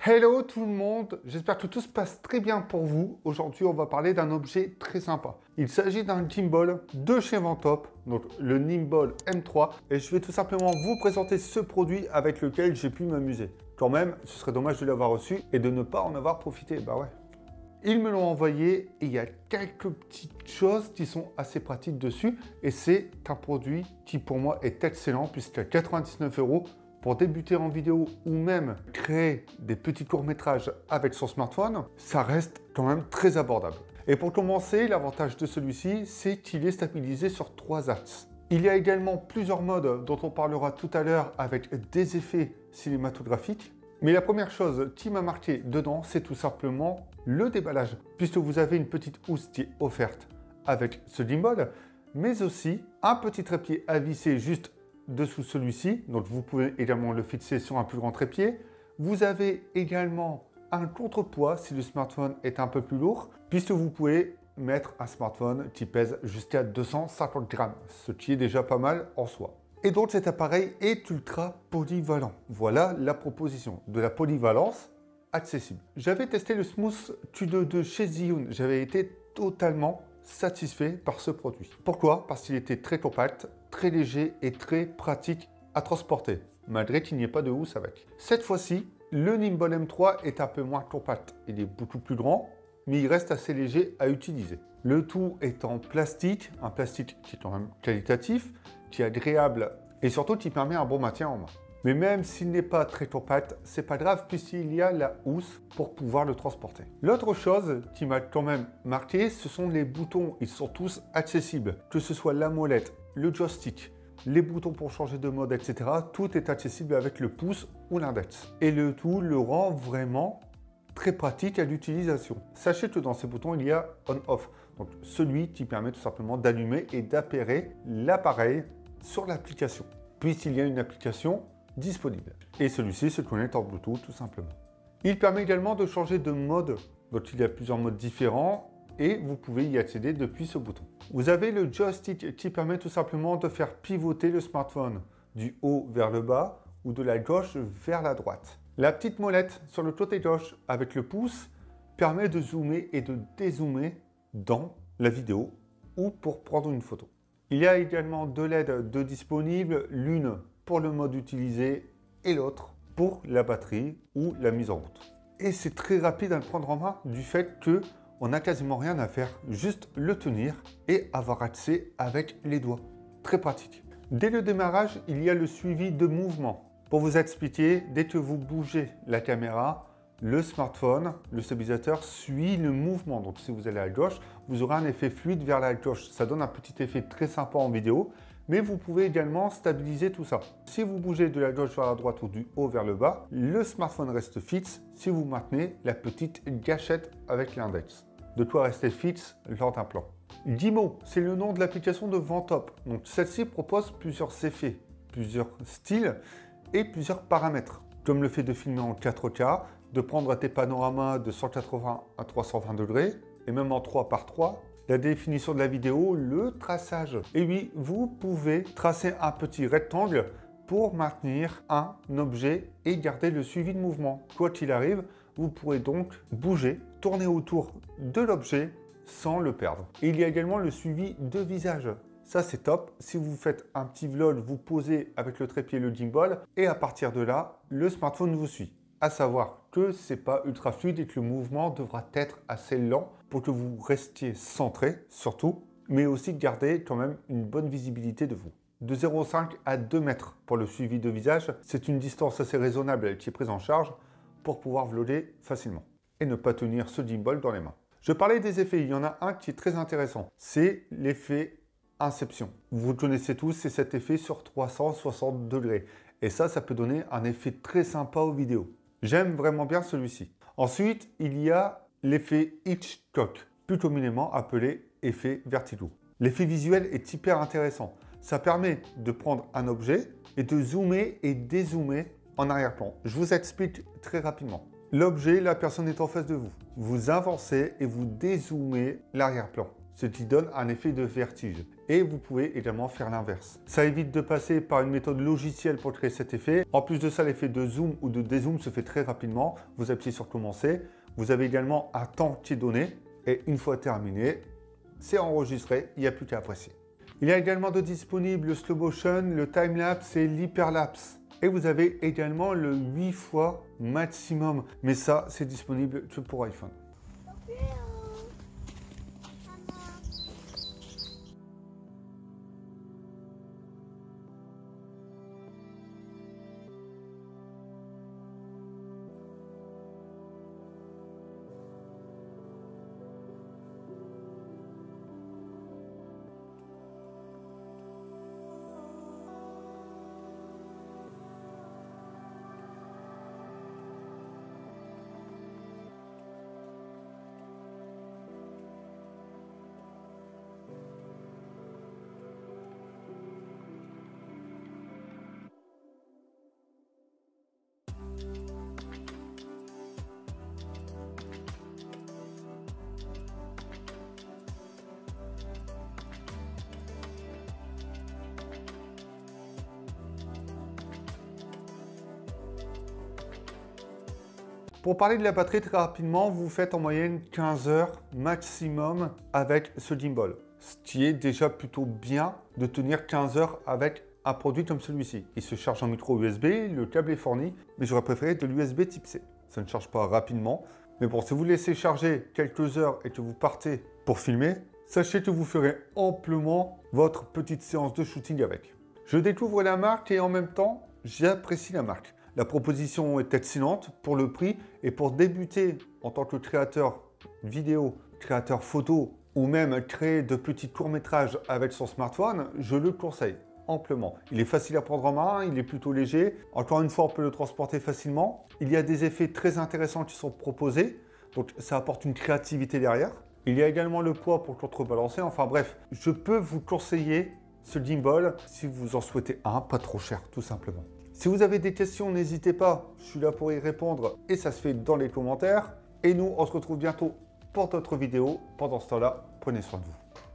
Hello tout le monde, j'espère que tout se passe très bien pour vous. Aujourd'hui, on va parler d'un objet très sympa. Il s'agit d'un gimbal de chez Vantop, donc le Nimball M3, et je vais tout simplement vous présenter ce produit avec lequel j'ai pu m'amuser. Quand même, ce serait dommage de l'avoir reçu et de ne pas en avoir profité, bah ouais. Ils me l'ont envoyé et il y a quelques petites choses qui sont assez pratiques dessus, et c'est un produit qui pour moi est excellent puisqu'à 99 € pour débuter en vidéo ou même créer des petits courts-métrages avec son smartphone, ça reste quand même très abordable. Et pour commencer, l'avantage de celui-ci, c'est qu'il est stabilisé sur 3 axes. Il y a également plusieurs modes dont on parlera tout à l'heure avec des effets cinématographiques. Mais la première chose qui m'a marqué dedans, c'est tout simplement le déballage, puisque vous avez une petite housse qui est offerte avec ce gimbal, mais aussi un petit trépied à visser juste dessous celui-ci, donc vous pouvez également le fixer sur un plus grand trépied. Vous avez également un contrepoids si le smartphone est un peu plus lourd, puisque vous pouvez mettre un smartphone qui pèse jusqu'à 250 grammes, ce qui est déjà pas mal en soi. Et donc cet appareil est ultra polyvalent. Voilà la proposition de la polyvalence accessible. J'avais testé le Smooth Q2 de chez Zhiyun, j'avais été totalement satisfait par ce produit. Pourquoi? Parce qu'il était très compact, très léger et très pratique à transporter, malgré qu'il n'y ait pas de housse avec. Cette fois-ci, le Nimball M3 est un peu moins compact. Il est beaucoup plus grand, mais il reste assez léger à utiliser. Le tout est en plastique, un plastique qui est quand même qualitatif, qui est agréable et surtout qui permet un bon maintien en main. Mais même s'il n'est pas très compact, c'est pas grave puisqu'il y a la housse pour pouvoir le transporter. L'autre chose qui m'a quand même marqué, ce sont les boutons. Ils sont tous accessibles. Que ce soit la molette, le joystick, les boutons pour changer de mode, etc. Tout est accessible avec le pouce ou l'index. Et le tout le rend vraiment très pratique à l'utilisation. Sachez que dans ces boutons, il y a on-off. Donc celui qui permet tout simplement d'allumer et d'appairer l'appareil sur l'application. Puisqu'il y a une application disponible. Et celui-ci se connecte en Bluetooth tout simplement. Il permet également de changer de mode. Donc il y a plusieurs modes différents et vous pouvez y accéder depuis ce bouton. Vous avez le joystick qui permet tout simplement de faire pivoter le smartphone du haut vers le bas ou de la gauche vers la droite. La petite molette sur le côté gauche avec le pouce permet de zoomer et de dézoomer dans la vidéo ou pour prendre une photo. Il y a également deux LED de disponibles, l'une pour le mode utilisé et l'autre pour la batterie ou la mise en route. Et c'est très rapide à le prendre en main du fait que on n'a quasiment rien à faire, juste le tenir et avoir accès avec les doigts. Très pratique. Dès le démarrage, il y a le suivi de mouvement. Pour vous expliquer, dès que vous bougez la caméra, le smartphone, le stabilisateur suit le mouvement. Donc si vous allez à gauche, vous aurez un effet fluide vers la gauche. Ça donne un petit effet très sympa en vidéo, mais vous pouvez également stabiliser tout ça. Si vous bougez de la gauche vers la droite ou du haut vers le bas, le smartphone reste fixe si vous maintenez la petite gâchette avec l'index. De quoi rester fixe lors d'un plan. Gimo, c'est le nom de l'application de Vantop. Donc celle-ci propose plusieurs effets, plusieurs styles et plusieurs paramètres, comme le fait de filmer en 4K, de prendre tes panoramas de 180 à 320 degrés, et même en 3x3, la définition de la vidéo, le traçage. Et oui, vous pouvez tracer un petit rectangle pour maintenir un objet et garder le suivi de mouvement. Quoi qu'il arrive, vous pourrez donc bouger, tourner autour de l'objet sans le perdre. Et il y a également le suivi de visage. Ça, c'est top. Si vous faites un petit vlog, vous posez avec le trépied et le gimbal, et à partir de là, le smartphone vous suit. À savoir que c'est pas ultra fluide et que le mouvement devra être assez lent pour que vous restiez centré, surtout, mais aussi garder quand même une bonne visibilité de vous. De 0,5 à 2 mètres pour le suivi de visage, c'est une distance assez raisonnable qui est prise en charge pour pouvoir vlogger facilement et ne pas tenir ce gimbal dans les mains. Je parlais des effets, il y en a un qui est très intéressant, c'est l'effet Inception. Vous le connaissez tous, c'est cet effet sur 360 degrés. Et ça peut donner un effet très sympa aux vidéos. J'aime vraiment bien celui-ci. Ensuite, il y a l'effet Hitchcock, plus communément appelé effet vertigo. L'effet visuel est hyper intéressant. Ça permet de prendre un objet et de zoomer et dézoomer en arrière-plan. Je vous explique très rapidement. L'objet, la personne est en face de vous. Vous avancez et vous dézoomez l'arrière-plan, ce qui donne un effet de vertige. et vous pouvez également faire l'inverse. Ça évite de passer par une méthode logicielle pour créer cet effet. En plus de ça, l'effet de zoom ou de dézoom se fait très rapidement. Vous appuyez sur commencer. Vous avez également un temps qui est donné et une fois terminé, c'est enregistré, il n'y a plus qu'à apprécier. Il y a également de disponible le slow motion, le time-lapse et l'hyperlapse. Et vous avez également le 8 fois maximum. Mais ça, c'est disponible que pour iPhone. Pour parler de la batterie très rapidement, vous faites en moyenne 15 heures maximum avec ce gimbal. Ce qui est déjà plutôt bien de tenir 15 heures avec un produit comme celui-ci. Il se charge en micro USB, le câble est fourni, mais j'aurais préféré de l'USB type C. Ça ne charge pas rapidement. Mais bon, si vous laissez charger quelques heures et que vous partez pour filmer, sachez que vous ferez amplement votre petite séance de shooting avec. Je découvre la marque et en même temps, j'apprécie la marque. La proposition est excellente pour le prix et pour débuter en tant que créateur vidéo, créateur photo ou même créer de petits courts-métrages avec son smartphone, je le conseille amplement. Il est facile à prendre en main, il est plutôt léger. Encore une fois, on peut le transporter facilement. Il y a des effets très intéressants qui sont proposés, donc ça apporte une créativité derrière. Il y a également le poids pour contrebalancer. Enfin bref, je peux vous conseiller ce gimbal si vous en souhaitez un, pas trop cher, tout simplement. Si vous avez des questions, n'hésitez pas, je suis là pour y répondre et ça se fait dans les commentaires. Et nous, on se retrouve bientôt pour d'autres vidéos. Pendant ce temps-là, prenez soin de vous.